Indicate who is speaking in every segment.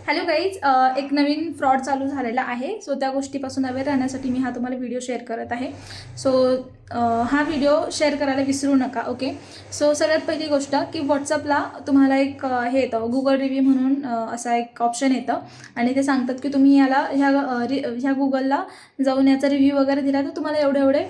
Speaker 1: Hello guys, एक नवीन fraud चालू झालेला आहे. सो त्या गोष्टीपासून अवेअर राहण्यासाठी मी तुम्हाला व्हिडिओ शेअर करत आहे. सो हा व्हिडिओ शेअर करायला विसरू नका. ओके. सो सगळ्यात पहिली गोष्ट की व्हॉट्सअपला तुम्हाला एक हे येतं, गुगल रिव्ह्यू म्हणून असा एक ऑप्शन येतं आणि ते सांगतात की तुम्ही याला ह्या गुगलला जाऊन याचा रिव्ह्यू वगैरे दिला तर तुम्हाला एवढे एवढे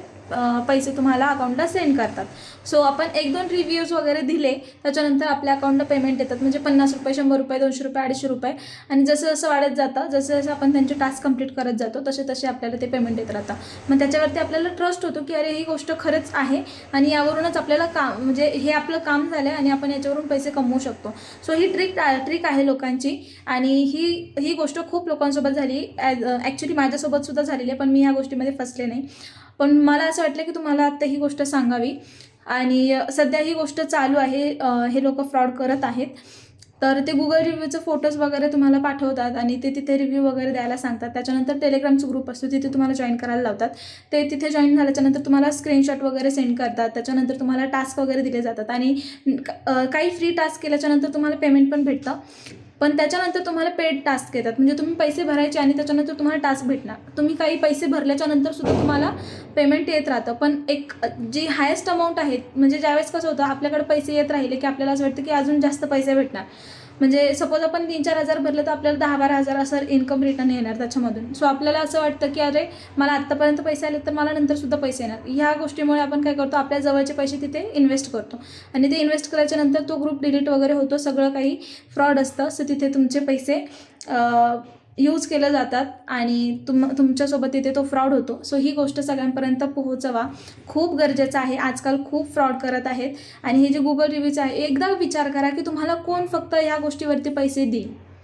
Speaker 1: पैसे तुम्हाला अकाउंटला सेंड करतात. सो आपण 1-2 रिव्ह्यूज वगैरे दिले त्याच्यानंतर आपल्या अकाउंटला पेमेंट येतात. म्हणजे 50 रुपये, 100 रुपये, 200 रुपये, 250 रुपये आणि जसं जसं वाढत जातं, जसं जसं आपण त्यांचे टास्क कंप्लीट करत जातो तसे तसे आपल्याला ते पेमेंट येत राहतं. मग त्याच्यावरती आपल्याला ट्रस्ट होतो की अरे ही गोष्ट खरंच आहे आणि यावरूनच आपल्याला काम म्हणजे हे आपलं काम झालं आहे आणि आपण याच्यावरून पैसे कमवू शकतो. सो ही ट्रिक आहे लोकांची आणि ही गोष्ट खूप लोकांसोबत झाली. ॲक्च्युली माझ्यासोबतसुद्धा झालेली आहे, पण मी ह्या गोष्टीमध्ये फसले नाही. पण मला असं वाटलं की तुम्हाला आत्ता ही गोष्ट सांगावी आणि सध्या ही गोष्ट चालू आहे. हे लोक फ्रॉड करत आहेत. तर ते गुगल रिव्ह्यूचे फोटोज वगैरे तुम्हाला पाठवतात आणि ते तिथे रिव्ह्यू वगैरे द्यायला सांगतात. त्याच्यानंतर टेलिग्रामचा ग्रुप असतो तिथे तुम्हाला जॉईन करायला लावतात. ते तिथे जॉईन झाल्याच्यानंतर तुम्हाला स्क्रीनशॉट वगैरे सेंड करतात. त्याच्यानंतर तुम्हाला टास्क वगैरे दिले जातात आणि काही फ्री टास्क केल्याच्यानंतर तुम्हाला पेमेंट पण भेटतं. पण त्याच्यानंतर तुम्हाला पेड टास्क येतात. म्हणजे तुम्ही पैसे भरायचे आणि त्याच्यानंतर तुम्हाला टास्क भेटणार. तुम्ही काही पैसे भरल्याच्यानंतर सुद्धा तुम्हाला पेमेंट येत राहतं. पण एक जी हायेस्ट अमाऊंट आहे, म्हणजे ज्यावेळेस कसं होतं आपल्याकडे पैसे येत राहिले की आपल्याला असं वाटतं की अजून जास्त पैसे भेटणार. म्हणजे सपोज आपण 3-4 हजार भरले तर आपल्याला 10-12 हजार असं इन्कम रिटर्न येणार त्याच्यामधून. सो आपल्याला असं वाटतं की अरे मला आत्तापर्यंत पैसे आले तर मला नंतरसुद्धा पैसे येणार. ह्या गोष्टीमुळे आपण काय करतो, आपल्या जवळचे पैसे तिथे इन्व्हेस्ट करतो आणि ते इन्व्हेस्ट करायच्यानंतर तो ग्रुप डिलीट वगैरे होतो. सगळं काही फ्रॉड असतं. सो तिथे तुमचे पैसे यूज केले जातात आणि तुमच्यासोबत तिथे तो फ्रॉड होतो. सो ही गोष्ट सगळ्यांपर्यंत पोहोचवा, खूप गरजेचं आहे. आजकाल खूप फ्रॉड करत आहेत आणि हे जे गुगल रिव्ह्यूचं आहे, एकदा विचार करा की तुम्हाला कोण फक्त ह्या गोष्टीवरती पैसे देईल.